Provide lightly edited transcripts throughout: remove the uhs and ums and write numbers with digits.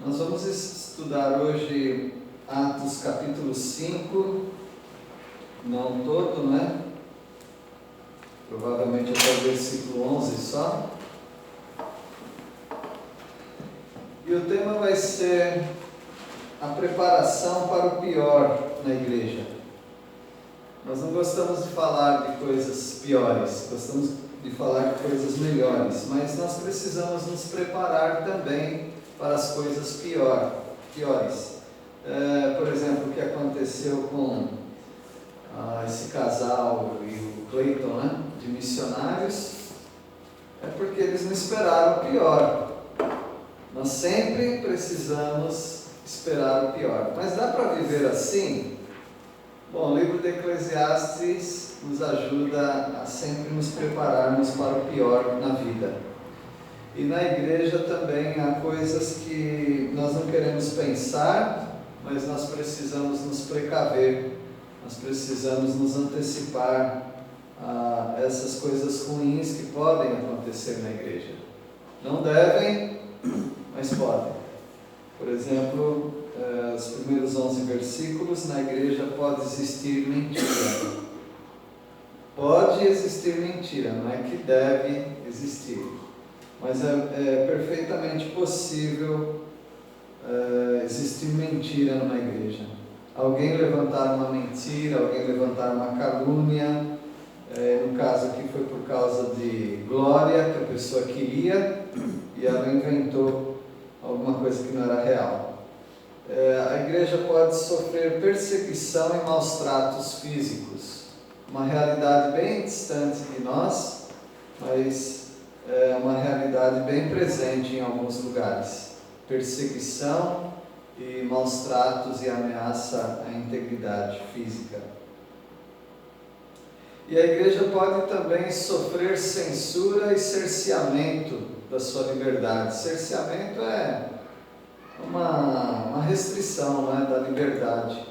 Nós vamos estudar hoje Atos capítulo 5, não todo, né? Provavelmente até o versículo 11 só. E o tema vai ser a preparação para o pior na igreja. Nós não gostamos de falar de coisas piores, gostamos de falar de coisas melhores, mas nós precisamos nos preparar também para as coisas piores. Por exemplo, o que aconteceu com esse casal e o Clayton, né, de missionários, é porque eles não esperaram o pior. Nós sempre precisamos esperar o pior. Mas dá para viver assim? Bom, o livro de Eclesiastes nos ajuda a sempre nos prepararmos para o pior na vida. E na igreja também há coisas que nós não queremos pensar, mas nós precisamos nos precaver, nós precisamos nos antecipar a essas coisas ruins que podem acontecer na igreja. Não devem, mas podem. Por exemplo, os primeiros 11 versículos, na igreja pode existir mentira. Pode existir mentira, não é que deve existir. Mas é perfeitamente possível existir mentira numa igreja. Alguém levantar uma mentira, alguém levantar uma calúnia. No caso aqui foi por causa de glória que a pessoa queria e ela inventou alguma coisa que não era real. A igreja pode sofrer perseguição e maus tratos físicos. Uma realidade bem distante de nós, mas é uma realidade bem presente em alguns lugares. Perseguição e maus tratos e ameaça à integridade física. E a igreja pode também sofrer censura e cerceamento da sua liberdade. Cerceamento é uma restrição, né, da liberdade.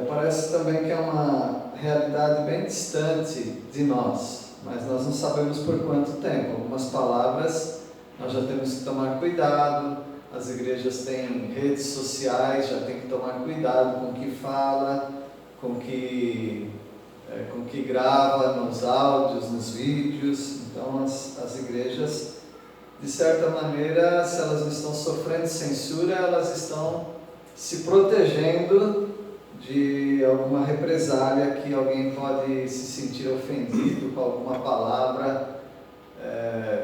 Parece também que é uma realidade bem distante de nós, mas nós não sabemos por quanto tempo. Algumas palavras nós já temos que tomar cuidado, as igrejas têm redes sociais, já tem que tomar cuidado com o que fala, com o que grava nos áudios, nos vídeos. Então as igrejas, de certa maneira, se elas não estão sofrendo censura, elas estão se protegendo de alguma represália que alguém pode se sentir ofendido com alguma palavra,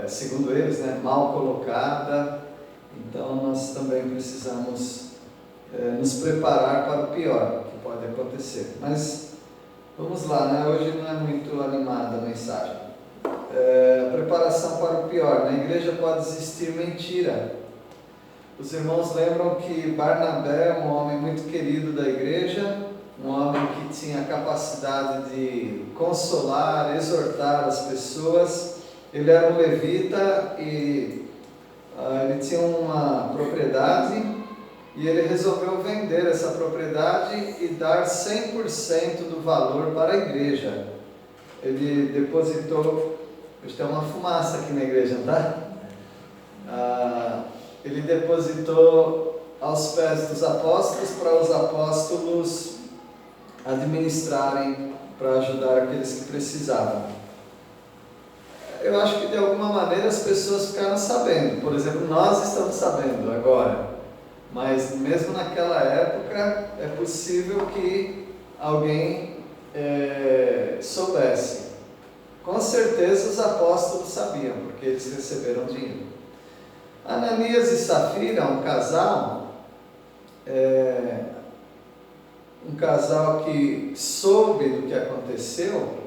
segundo eles, né, mal colocada. Então nós também precisamos nos preparar para o pior que pode acontecer. Mas vamos lá, né? Hoje não é muito animada a mensagem. Preparação para o pior. Na igreja pode existir mentira. Os irmãos lembram que Barnabé é um homem muito querido da igreja, um homem que tinha a capacidade de consolar, exortar as pessoas. Ele era um levita e ele tinha uma propriedade e ele resolveu vender essa propriedade e dar 100% do valor para a igreja. Ele depositou, tem uma fumaça aqui na igreja, tá? Ele depositou aos pés dos apóstolos para os apóstolos administrarem para ajudar aqueles que precisavam. Eu acho que de alguma maneira as pessoas ficaram sabendo. Por exemplo, nós estamos sabendo agora, mas mesmo naquela época é possível que alguém soubesse. Com certeza os apóstolos sabiam, porque eles receberam dinheiro. Ananias e Safira, um casal que soube do que aconteceu,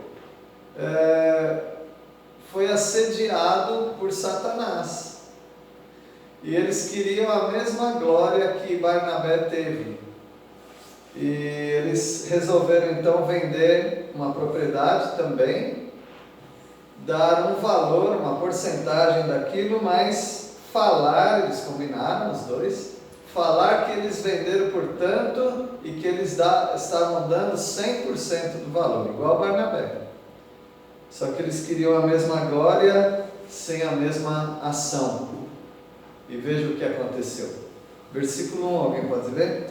foi assediado por Satanás. E eles queriam a mesma glória que Barnabé teve. E eles resolveram então vender uma propriedade também, dar um valor, uma porcentagem daquilo, mas falar, eles combinaram os dois, falar que eles venderam por tanto e que eles estavam dando 100% do valor, igual Barnabé. Só que eles queriam a mesma glória sem a mesma ação. E veja o que aconteceu. Versículo 1, alguém pode ler?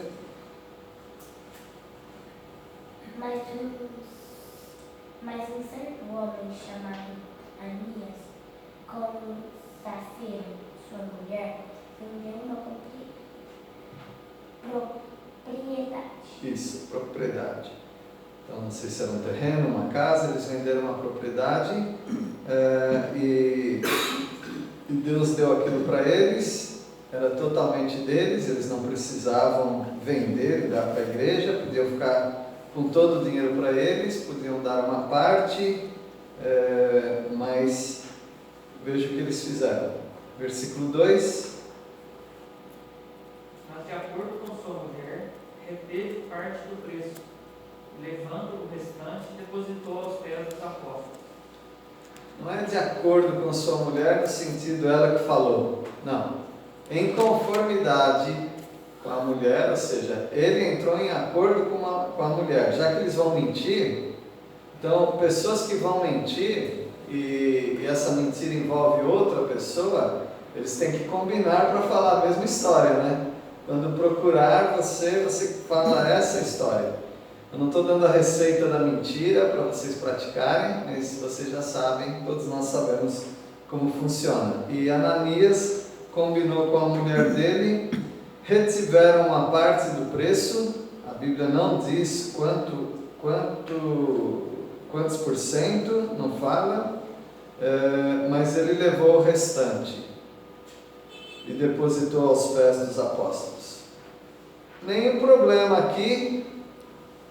Mas um certo homem chamado Ananias, com Safira, sua mulher, vendeu uma propriedade. Isso, propriedade. Então, não sei se era um terreno, uma casa, eles venderam uma propriedade e Deus deu aquilo para eles, era totalmente deles, eles não precisavam vender e dar para a igreja, podiam ficar com todo o dinheiro para eles, podiam dar uma parte, mas veja o que eles fizeram. Versículo 2. Mas de acordo com sua mulher, reteve parte do preço, levando o restante, depositou aos pés dos apóstolos. Não é de acordo com sua mulher no sentido ela que falou, não. Em conformidade com a mulher, ou seja, ele entrou em acordo com a mulher. Já que eles vão mentir, então pessoas que vão mentir e essa mentira envolve outra pessoa, eles têm que combinar para falar a mesma história, né? Quando procurar você fala essa história. Eu não estou dando a receita da mentira para vocês praticarem, mas vocês já sabem, todos nós sabemos como funciona. E Ananias combinou com a mulher dele, retiveram uma parte do preço, a Bíblia não diz quantos por cento, não fala, mas ele levou o restante e depositou aos pés dos apóstolos. Nenhum problema aqui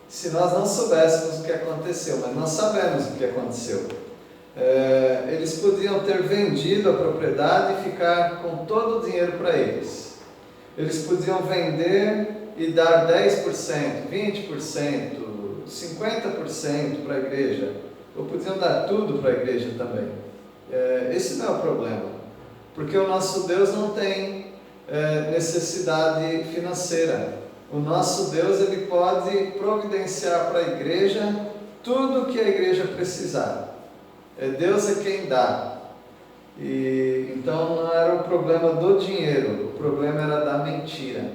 se nós não soubéssemos o que aconteceu, mas nós sabemos o que aconteceu. Eles podiam ter vendido a propriedade e ficar com todo o dinheiro para eles. Eles podiam vender e dar 10%, 20%, 50% para a igreja, ou podiam dar tudo para a igreja também. Esse não é o problema, porque o nosso Deus não tem necessidade financeira. O nosso Deus, ele pode providenciar para a igreja tudo o que a igreja precisar. Deus é quem dá. E então não era o problema do dinheiro, o problema era da mentira.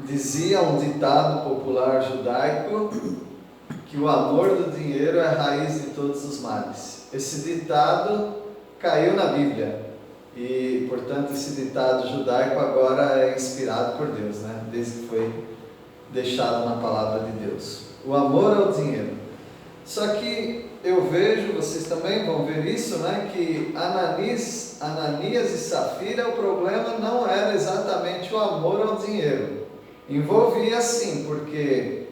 Dizia um ditado popular judaico que o amor do dinheiro é a raiz de todos os males. Esse ditado caiu na Bíblia. E, portanto, esse ditado judaico agora é inspirado por Deus, né? Desde que foi deixado na palavra de Deus. O amor ao dinheiro. Só que eu vejo, vocês também vão ver isso, né? Que Ananias e Safira, o problema não era exatamente o amor ao dinheiro. Envolvia sim, porque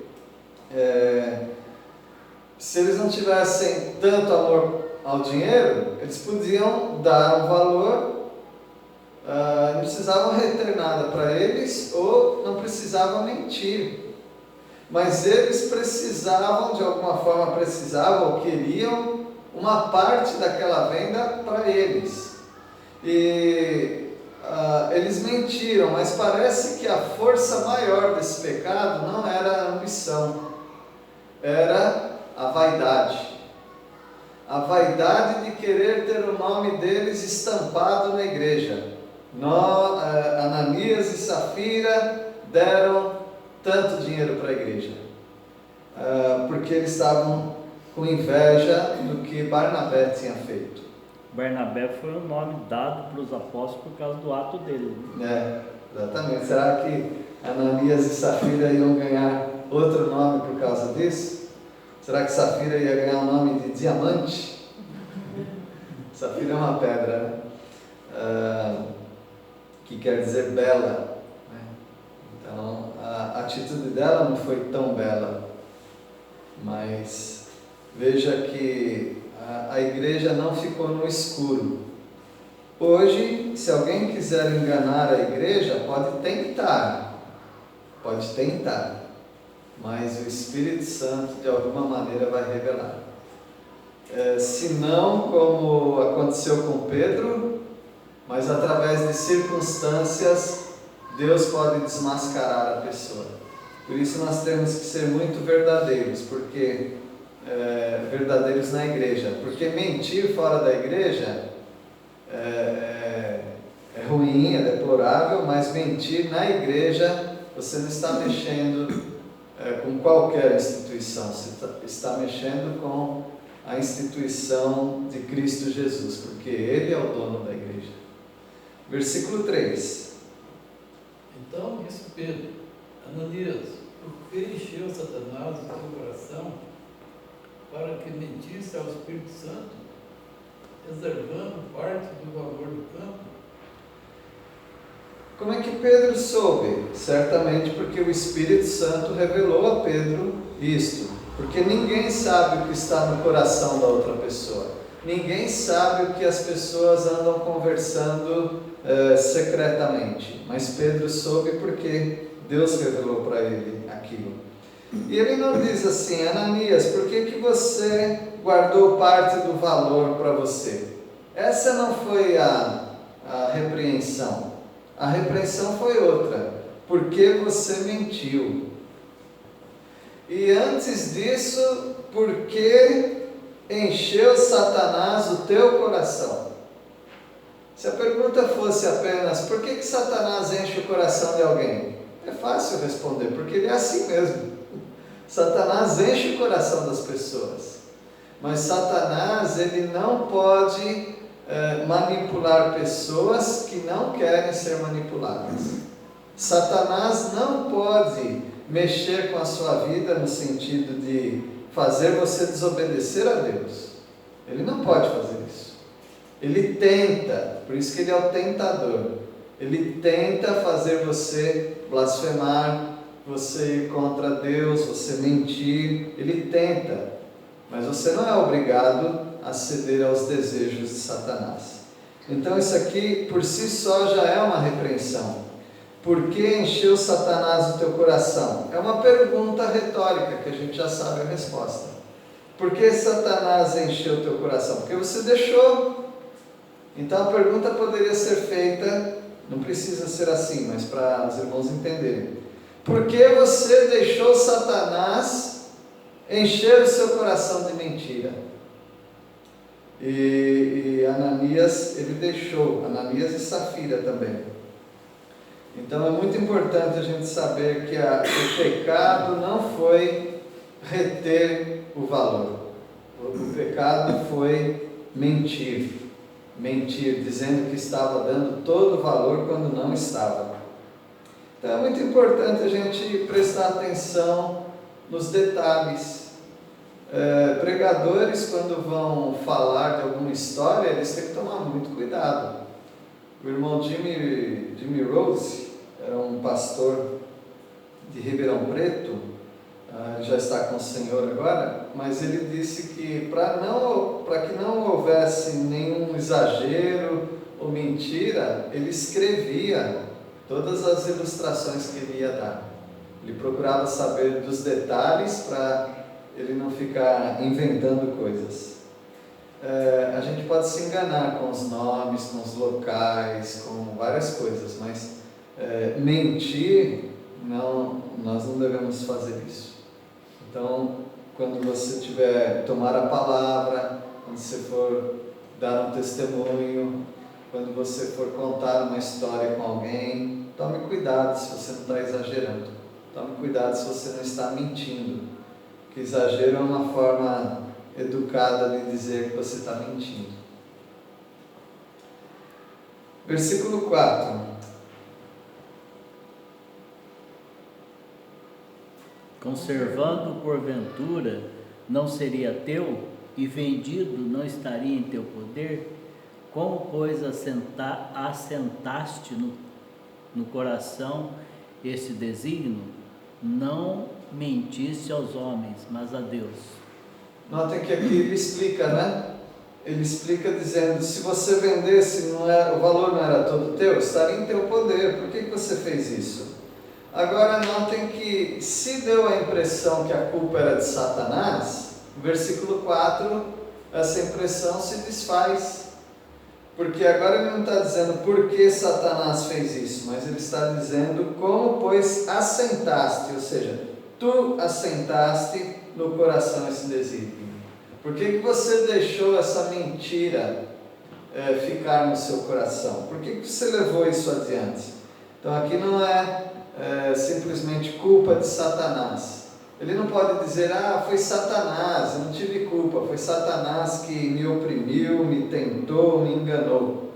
se eles não tivessem tanto amor ao dinheiro, eles podiam dar um valor, não precisavam reter nada para eles, ou não precisavam mentir, mas eles precisavam, de alguma forma ou queriam uma parte daquela venda para eles, e eles mentiram, mas parece que a força maior desse pecado não era a ambição, era a vaidade. A vaidade de querer ter o nome deles estampado na igreja. Ananias e Safira deram tanto dinheiro para a igreja, porque eles estavam com inveja do que Barnabé tinha feito. Barnabé foi o nome dado para os apóstolos por causa do ato dele. Exatamente. Será que Ananias e Safira iam ganhar outro nome por causa disso? Será que Safira ia ganhar o nome de diamante? Safira é uma pedra, né? Que quer dizer bela, né? Então, a atitude dela não foi tão bela, mas veja que a igreja não ficou no escuro. Hoje, se alguém quiser enganar a igreja, pode tentar, mas o Espírito Santo de alguma maneira vai revelar. Se não, como aconteceu com Pedro, mas através de circunstâncias, Deus pode desmascarar a pessoa. Por isso nós temos que ser muito verdadeiros, porque verdadeiros na igreja, porque mentir fora da igreja ruim, é deplorável, mas mentir na igreja, você não está mexendo com qualquer instituição, você está mexendo com a instituição de Cristo Jesus, porque Ele é o dono da igreja. Versículo 3. Então disse Pedro: Ananias, por que encheu Satanás o teu coração para que mentisse ao Espírito Santo, reservando parte do valor do campo? Como é que Pedro soube? Certamente porque o Espírito Santo revelou a Pedro isto. Porque ninguém sabe o que está no coração da outra pessoa. Ninguém sabe o que as pessoas andam conversando secretamente. Mas Pedro soube porque Deus revelou para ele aquilo. E ele não diz assim: Ananias, por que você guardou parte do valor para você? Essa não foi a repreensão. A repreensão foi outra, porque você mentiu. E antes disso, porque encheu Satanás o teu coração. Se a pergunta fosse apenas, por que Satanás enche o coração de alguém? É fácil responder, porque ele é assim mesmo. Satanás enche o coração das pessoas. Mas Satanás, ele não pode manipular pessoas que não querem ser manipuladas. Satanás não pode mexer com a sua vida no sentido de fazer você desobedecer a Deus. Ele não pode fazer isso. Ele tenta, por isso que ele é o tentador. Ele tenta fazer você blasfemar, você ir contra Deus, você mentir. Ele tenta, mas você não é obrigado a ceder aos desejos de Satanás. Então isso aqui por si só já é uma repreensão. Por que encheu Satanás o teu coração? É uma pergunta retórica que a gente já sabe a resposta. Por que Satanás encheu o teu coração? Porque você deixou. Então a pergunta poderia ser feita, não precisa ser assim, mas para os irmãos entenderem. Por que você deixou Satanás encher o seu coração de mentira? E Ananias, ele deixou, Ananias e Safira também. Então é muito importante a gente saber que o pecado não foi reter o valor. O pecado foi mentir, dizendo que estava dando todo o valor quando não estava. Então é muito importante a gente prestar atenção nos detalhes. Pregadores, quando vão falar de alguma história, eles têm que tomar muito cuidado. O irmão Jimmy Rose era um pastor de Ribeirão Preto, já está com o Senhor agora, mas ele disse que para que não houvesse nenhum exagero ou mentira, ele escrevia todas as ilustrações que ele ia dar. Ele procurava saber dos detalhes para ele não ficar inventando coisas. A gente pode se enganar com os nomes, com os locais, com várias coisas, mas mentir, não, nós não devemos fazer isso. Então, quando você tomar a palavra, quando você for dar um testemunho, quando você for contar uma história com alguém, tome cuidado se você não está exagerando. Tome cuidado se você não está mentindo. Porque exagero é uma forma educada de dizer que você está mentindo. Versículo 4. Conservando porventura não seria teu, e vendido não estaria em teu poder? Como, pois, assentaste no coração esse desígnio? Não mentiste aos homens, mas a Deus. Notem que aqui ele explica, né? Ele explica dizendo, se você vendesse, o valor não era todo teu, estaria em teu poder. Por que você fez isso? Agora notem que se deu a impressão que a culpa era de Satanás, no versículo 4, essa impressão se desfaz. Porque agora ele não está dizendo por que Satanás fez isso, mas ele está dizendo como, pois, assentaste, ou seja, tu assentaste no coração esse desígnio. Por que você deixou essa mentira ficar no seu coração? Por que você levou isso adiante? Então aqui não é simplesmente culpa de Satanás. Ele não pode dizer, foi Satanás, eu não tive culpa, foi Satanás que me oprimiu, me tentou, me enganou.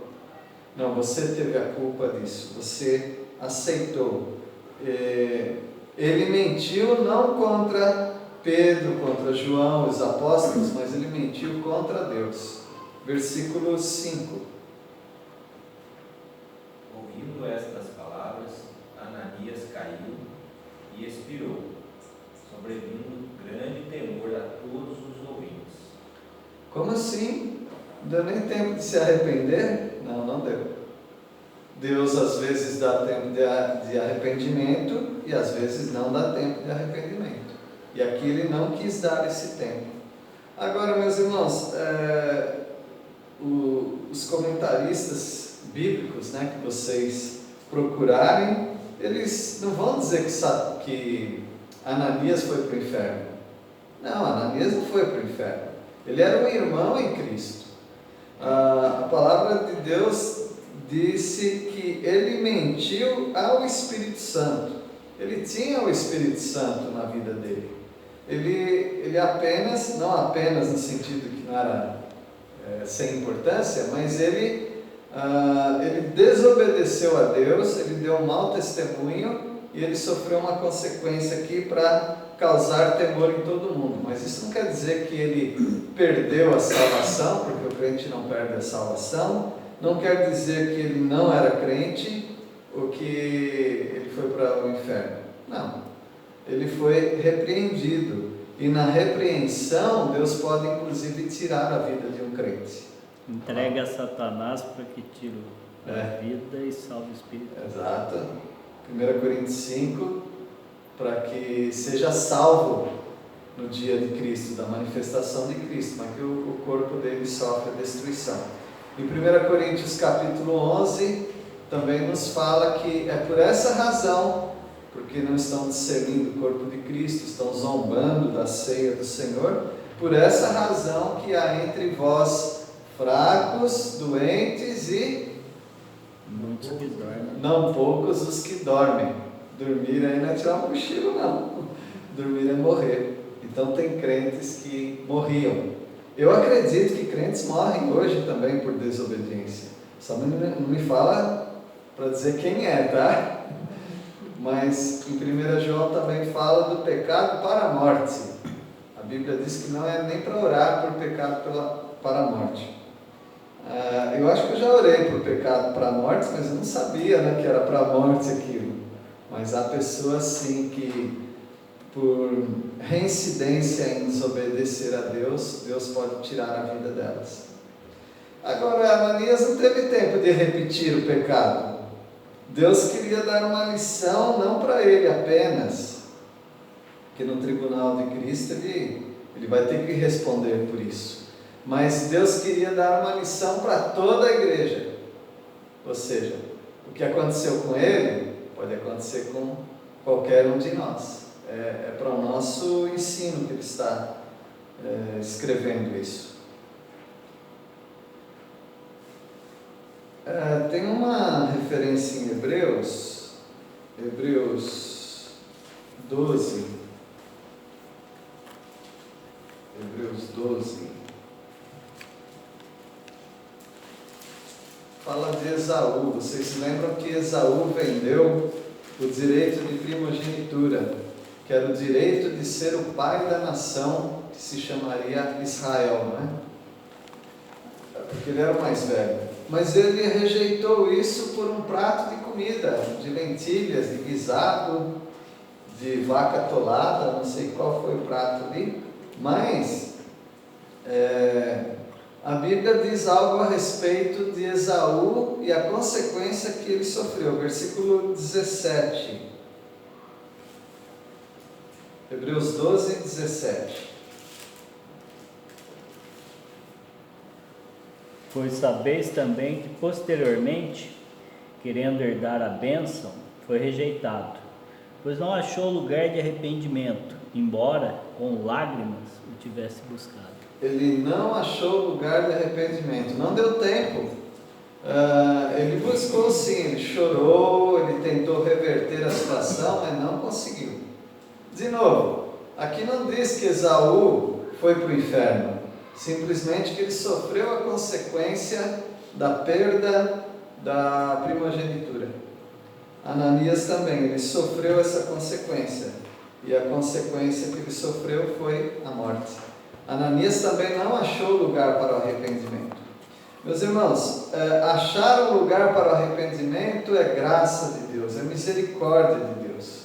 Não, você teve a culpa disso, você aceitou. Ele mentiu não contra Pedro, contra João, os apóstolos, mas ele mentiu contra Deus. Versículo 5. Ouvindo estas palavras, Ananias caiu e expirou, sobrevindo grande temor a todos os ouvintes. Como assim? Não deu nem tempo de se arrepender? Não deu. Deus às vezes dá tempo de arrependimento e às vezes não dá tempo de arrependimento. E aqui ele não quis dar esse tempo. Agora, meus irmãos, os comentaristas bíblicos, que vocês procurarem, eles não vão dizer que Ananias foi para o inferno. Não, Ananias não foi para o inferno. Ele era um irmão em Cristo. A palavra de Deus disse que ele mentiu ao Espírito Santo. Ele tinha o Espírito Santo na vida dele. Ele apenas, não apenas no sentido que não era sem importância, mas ele desobedeceu a Deus, ele deu um mau testemunho e ele sofreu uma consequência aqui para causar temor em todo mundo. Mas isso não quer dizer que ele perdeu a salvação, porque o crente não perde a salvação. Não quer dizer que ele não era crente ou que ele foi para o inferno. Não. Ele foi repreendido. E na repreensão, Deus pode inclusive tirar a vida de um crente. Entrega a Satanás para que tire a vida e salve o espírito. Exato. 1 Coríntios 5, para que seja salvo no dia de Cristo, da manifestação de Cristo, mas que o corpo dele sofre a destruição. Em 1 Coríntios capítulo 11, também nos fala que é por essa razão, porque não estão discernindo o corpo de Cristo, estão zombando da ceia do Senhor, por essa razão que há entre vós fracos, doentes e muitos que dormem. Não poucos os que dormem. Dormir aí não é tirar um cochilo, não. Dormir é morrer. Então tem crentes que morriam. Eu acredito que crentes morrem hoje também por desobediência. Só não me fala para dizer quem é, tá? Mas em 1 João também fala do pecado para a morte. A Bíblia diz que não é nem para orar por pecado para a morte. Eu acho que eu já orei por pecado para a morte, mas eu não sabia que era para a morte aquilo. Mas há pessoas sim que, por reincidência em desobedecer a Deus, Deus pode tirar a vida delas. Agora, Ananias não teve tempo de repetir o pecado. Deus queria dar uma lição, não para ele apenas, que no tribunal de Cristo ele vai ter que responder por isso. Mas Deus queria dar uma lição para toda a igreja. Ou seja, o que aconteceu com ele, pode acontecer com qualquer um de nós. É para o nosso ensino que ele está escrevendo isso. Tem uma referência em Hebreus 12. Hebreus 12. Fala de Esaú. Vocês se lembram que Esaú vendeu o direito de primogenitura, que era o direito de ser o pai da nação, que se chamaria Israel, não é? Porque ele era o mais velho. Mas ele rejeitou isso por um prato de comida, de lentilhas, de guisado, de vaca atolada, não sei qual foi o prato ali, mas a Bíblia diz algo a respeito de Esaú e a consequência que ele sofreu. Versículo 17. Hebreus 12, 17. Pois sabeis também que posteriormente, querendo herdar a bênção, foi rejeitado, pois não achou lugar de arrependimento, embora com lágrimas o tivesse buscado. ele não achou lugar de arrependimento. Não deu tempo. Ele buscou sim, ele chorou, ele tentou reverter a situação, mas não conseguiu. De novo, aqui não diz que Esaú foi para o inferno, simplesmente que ele sofreu a consequência da perda da primogenitura. Ananias também, ele sofreu essa consequência, e a consequência que ele sofreu foi a morte. Ananias também não achou lugar para o arrependimento. Meus irmãos, achar um lugar para o arrependimento é graça de Deus, é misericórdia de Deus.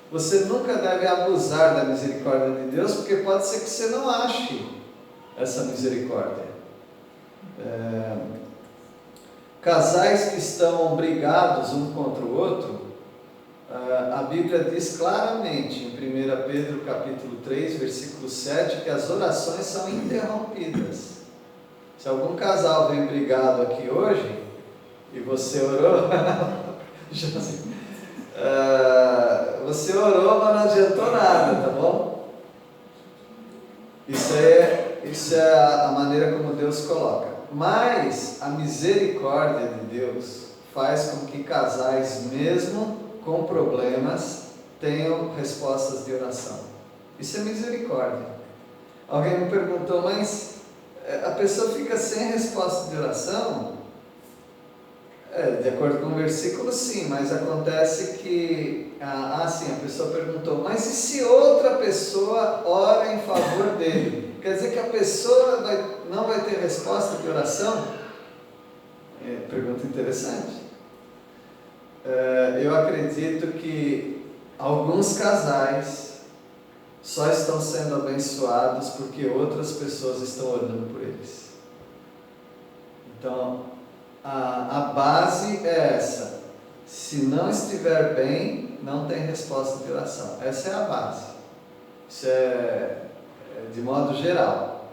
Você nunca deve abusar da misericórdia de Deus, porque pode ser que você não ache essa misericórdia. Casais que estão brigados um contra o outro, a Bíblia diz claramente, em 1 Pedro capítulo 3, versículo 7, que as orações são interrompidas. Se algum casal vem brigado aqui hoje, e você orou, você orou, mas não adiantou nada, tá bom? Isso é a maneira como Deus coloca. Mas a misericórdia de Deus faz com que casais, mesmo com problemas, tenham respostas de oração. Isso é misericórdia. Alguém me perguntou, mas a pessoa fica sem resposta de oração? De acordo com o versículo, sim, mas acontece que, sim, a pessoa perguntou, mas e se outra pessoa ora em favor dele? Quer dizer que a pessoa não vai ter resposta de oração? Pergunta interessante. Eu acredito que alguns casais só estão sendo abençoados porque outras pessoas estão orando por eles. Então, a base é essa. Se não estiver bem, não tem resposta de oração. Essa é a base. Isso é de modo geral.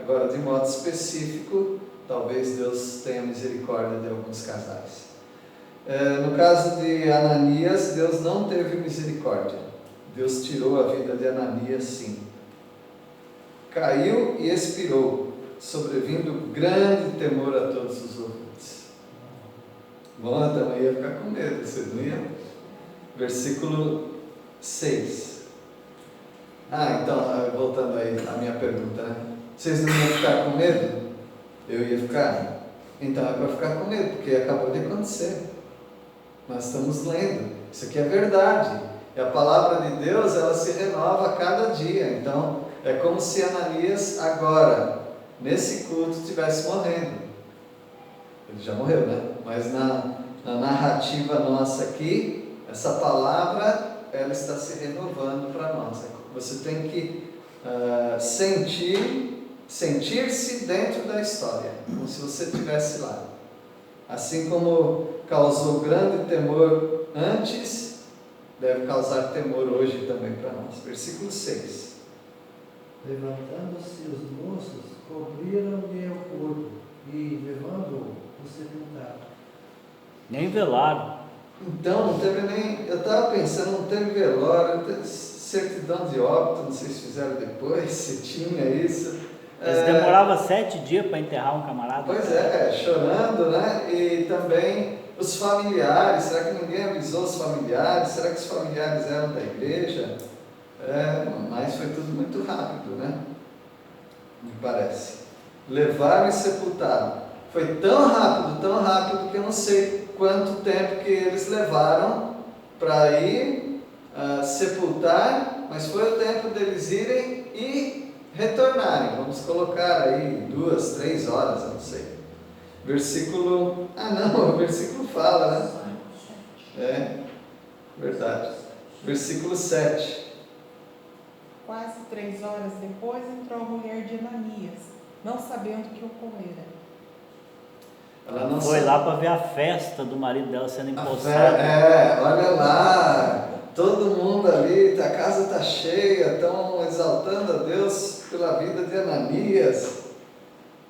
Agora, de modo específico, talvez Deus tenha misericórdia de alguns casais. No caso de Ananias, Deus não teve misericórdia. Deus tirou a vida de Ananias, sim. Caiu e expirou, sobrevindo grande temor a todos os ouvintes. Bom, eu também ia ficar com medo, vocês não iam? Versículo 6. Então, voltando aí à minha pergunta, né? Vocês não iam ficar com medo? Eu ia ficar? Então é para ficar com medo, porque acabou de acontecer. Nós estamos lendo, isso aqui é verdade. E a palavra de Deus, ela se renova a cada dia. Então, é como se Ananias agora, nesse culto, estivesse morrendo. Ele já morreu, né? Mas na narrativa nossa aqui, essa palavra, ela está se renovando para nós. Você tem que sentir-se dentro da história, como se você estivesse lá. Assim como causou grande temor antes, deve causar temor hoje também para nós. Versículo 6. Levantando-se os moços, cobriram-lhe o corpo e, levando-o, o sepultaram. Nem velaram. Então, não teve nem... Eu estava pensando, não teve velório, não teve certidão de óbito, não sei se fizeram depois, se tinha isso. Eles demoravam 7 dias para enterrar um camarada. Pois chorando, né? E também os familiares, será que ninguém avisou os familiares? Será que os familiares eram da igreja? Mas foi tudo muito rápido, né? Me parece. Levaram e sepultaram. Foi tão rápido que eu não sei quanto tempo que eles levaram para ir sepultar, mas foi o tempo deles irem e retornarem. Vamos colocar aí 2, 3 horas, eu não sei. Versículo... o versículo fala, né? Verdade. Versículo 7. Quase 3 horas depois entrou a mulher de Ananias, não sabendo o que ocorrera. Ela não foi sabe. lá para ver a festa do marido dela sendo empossado. Olha lá, todo mundo ali, a casa está cheia, estão exaltando a Deus pela vida de Ananias.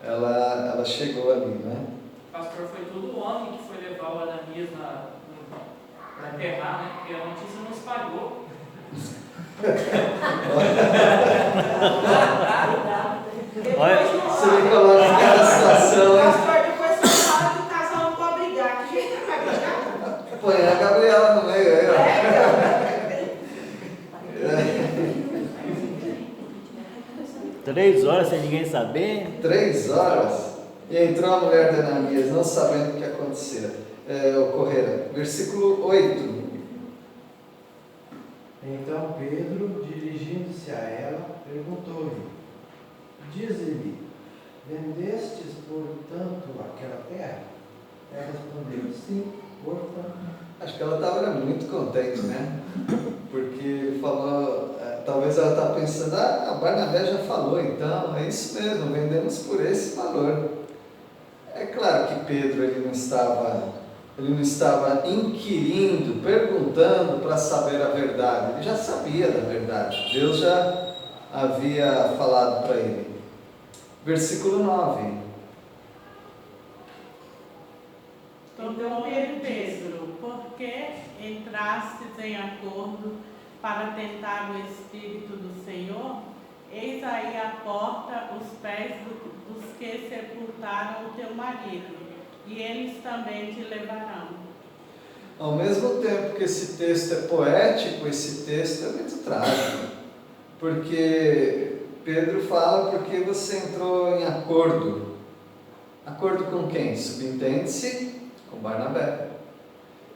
Ela chegou ali, né? Pastor, foi todo homem que foi levar o Ananias para enterrar, né? Porque a notícia não espalhou. Você me coloca naquela situação, hein? Pastor, depois você fala que o casal não pode brigar. Que jeito que vai brigar? Põe a Gabriela no meio aí, ó. 3 horas sem ninguém saber. 3 horas. E entrou a mulher de Ananias, não sabendo o que ocorrera. Versículo 8. Então Pedro, dirigindo-se a ela, perguntou-lhe: Dize-me, vendestes, portanto, aquela terra? Ela respondeu: Sim, portanto. Acho que ela estava muito contente, né? Porque ele falou, talvez ela estava pensando, a Barnabé já falou, então é isso mesmo, vendemos por esse valor. É claro que Pedro ele não estava inquirindo, perguntando para saber a verdade. Ele já sabia da verdade. Deus já havia falado para ele. Versículo 9. Então Pedro, por que entrastes em acordo para tentar o Espírito do Senhor? Eis aí à porta os pés dos que sepultaram o teu marido, e eles também te levarão. Ao mesmo tempo que esse texto é poético, esse texto é muito trágico. Porque Pedro fala porque você entrou em acordo. Acordo com quem? Subentende-se com Barnabé.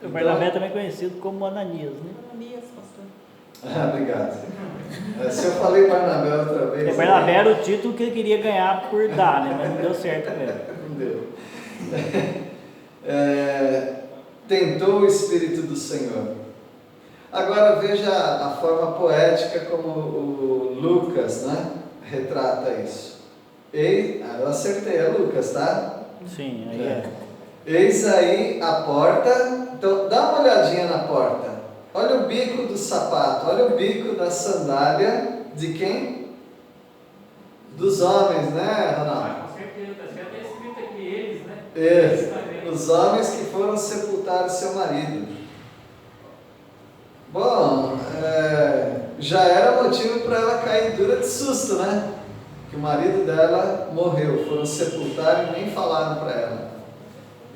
O Barnabé também é conhecido como Ananias, né? Ananias, pastor. Obrigado. Se eu falei Barnabé outra vez... Barnabé era o título que ele queria ganhar por dar, né? Mas não deu certo mesmo. Não deu. Tentou o Espírito do Senhor. Agora veja a forma poética como o Lucas, né, retrata isso. Eu acertei, é Lucas, tá? Sim, aí é. Eis aí a porta. Então dá uma olhadinha na porta. Olha o bico do sapato, olha o bico da sandália de quem? Dos homens, né, Ronaldo? Com certeza, já está escrito aqui eles, né? Os homens que foram sepultar o seu marido. Bom, já era motivo para ela cair dura de susto, né? Que o marido dela morreu, foram sepultar e nem falaram para ela.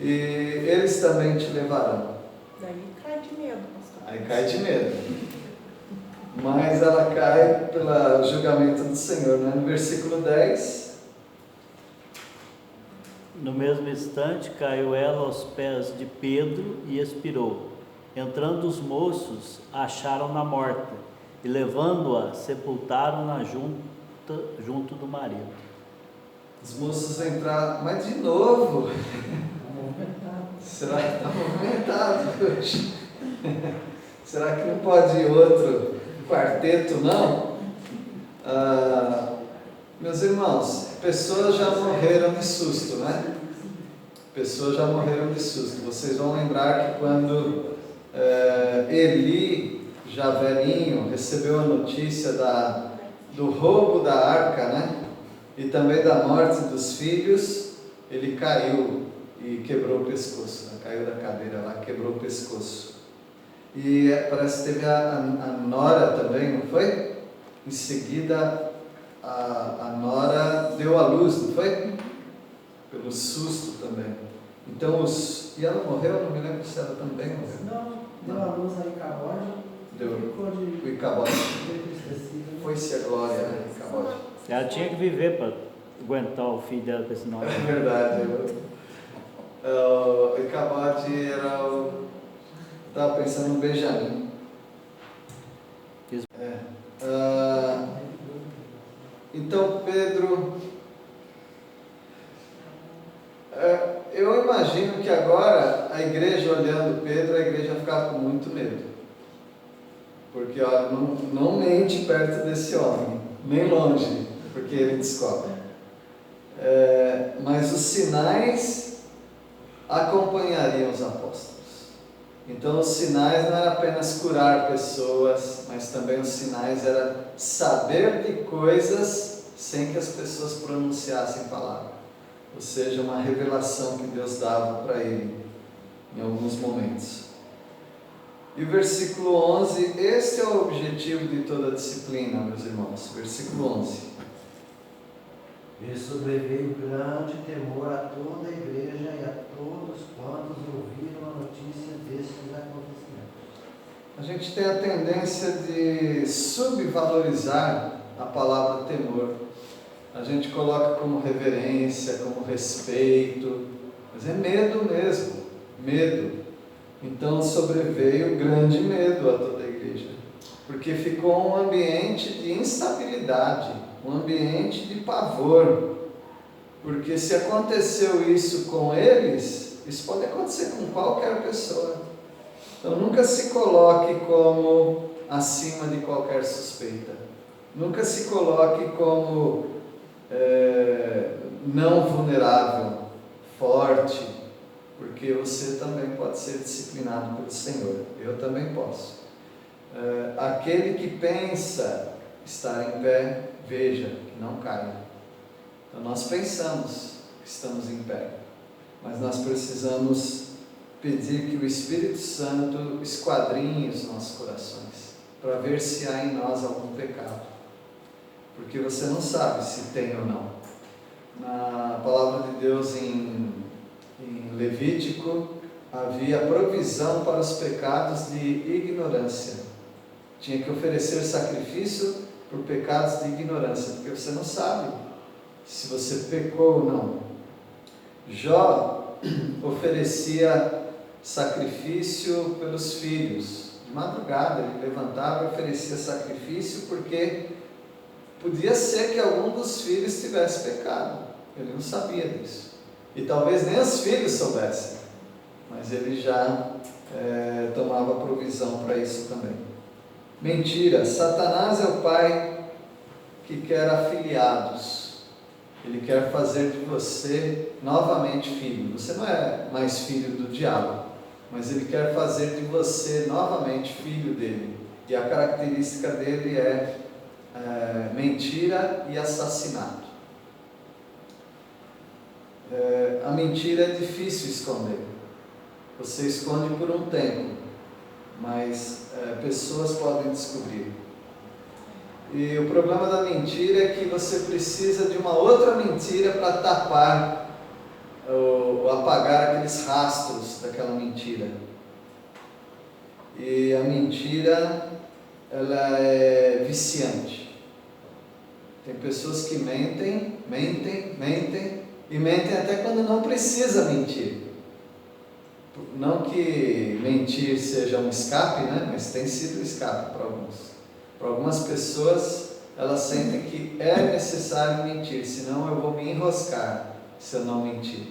E eles também te levarão. Daí cai de medo, pastor. Aí cai de medo. Mas ela cai pelo julgamento do Senhor, né? No versículo 10. No mesmo instante caiu ela aos pés de Pedro e expirou. Entrando os moços, acharam-na morta e levando-a, sepultaram-na junto do marido. Os moços entraram, mas de novo. Será que está movimentado hoje? Será que não pode ir outro quarteto, não? Meus irmãos, pessoas já morreram de susto, né? Pessoas já morreram de susto. Vocês vão lembrar que quando Eli, já velhinho, recebeu a notícia do roubo da arca, né? E também da morte dos filhos, ele caiu e quebrou o pescoço, né? Caiu da cadeira lá, quebrou o pescoço. E parece que teve a nora também, não foi? Em seguida, a nora deu à luz, não foi? Pelo susto também. Então, e ela morreu? Não me lembro se ela também morreu. Não, deu a luz aí em Icabode. O Icabode. Foi-se a glória, né? Icabode. Ela tinha que viver para aguentar o filho dela com esse nome. É verdade. O Icabode era o... Estava pensando no Benjamin. Então, Pedro... eu imagino que agora a igreja olhando Pedro, a igreja ficava com muito medo. Porque olha, não mente perto desse homem, nem longe, porque ele descobre. Mas os sinais acompanhariam os apóstolos. Então os sinais não era apenas curar pessoas, mas também os sinais era saber de coisas sem que as pessoas pronunciassem palavra. Ou seja, uma revelação que Deus dava para ele em alguns momentos. E o versículo 11, este é o objetivo de toda a disciplina, meus irmãos. Versículo 11. E sobreveio grande temor a toda a igreja e a todos quantos ouviram a notícia destes acontecimentos. A gente tem a tendência de subvalorizar a palavra temor. A gente coloca como reverência, como respeito, mas é medo mesmo, medo. Então sobreveio grande medo a toda a igreja, porque ficou um ambiente de instabilidade, um ambiente de pavor, porque se aconteceu isso com eles, isso pode acontecer com qualquer pessoa. Então nunca se coloque como acima de qualquer suspeita, nunca se coloque como não vulnerável, forte, porque você também pode ser disciplinado pelo Senhor, eu também posso. Aquele que pensa estar em pé, veja que não caia. Então nós pensamos que estamos em pé, mas nós precisamos pedir que o Espírito Santo esquadrinhe os nossos corações, para ver se há em nós algum pecado, porque você não sabe se tem ou não. Na palavra de Deus em Levítico, havia provisão para os pecados de ignorância. Tinha que oferecer sacrifício por pecados de ignorância, porque você não sabe se você pecou ou não. Jó oferecia sacrifício pelos filhos. De madrugada ele levantava e oferecia sacrifício, porque podia ser que algum dos filhos tivesse pecado. Ele não sabia disso. E talvez nem os filhos soubessem, mas ele já tomava provisão para isso também. Mentira. Satanás é o pai que quer afiliados. Ele quer fazer de você novamente filho. Você não é mais filho do diabo, mas ele quer fazer de você novamente filho dele. E a característica dele é mentira e assassinato. A mentira é difícil esconder. Você esconde por um tempo, mas pessoas podem descobrir. E o problema da mentira é que você precisa de uma outra mentira para tapar ou apagar aqueles rastros daquela mentira. E a mentira, ela é viciante. Tem pessoas que mentem e mentem até quando não precisa mentir. Não que mentir seja um escape, né? Mas tem sido um escape para alguns. Para algumas pessoas, elas sentem que é necessário mentir, senão eu vou me enroscar se eu não mentir.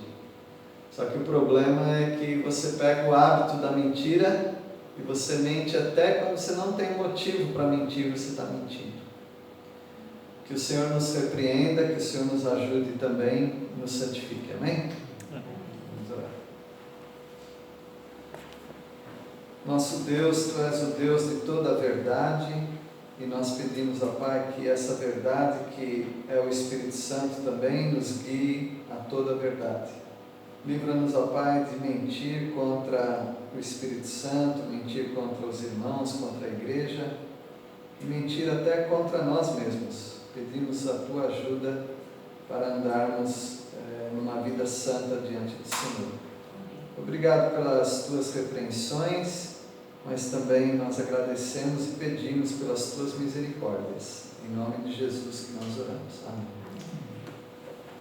Só que o problema é que você pega o hábito da mentira e você mente até quando você não tem motivo para mentir, você está mentindo. Que o Senhor nos repreenda, que o Senhor nos ajude também, nos santifique. Amém? Vamos orar. Nosso Deus, Tu és o Deus de toda a verdade, e nós pedimos ao Pai que essa verdade, que é o Espírito Santo, também nos guie a toda a verdade. Livra-nos, ó Pai, de mentir contra o Espírito Santo, mentir contra os irmãos, contra a igreja, e mentir até contra nós mesmos. Pedimos a Tua ajuda para andarmos numa vida santa diante do Senhor. Obrigado pelas Tuas repreensões, mas também nós agradecemos e pedimos pelas Tuas misericórdias. Em nome de Jesus que nós oramos. Amém.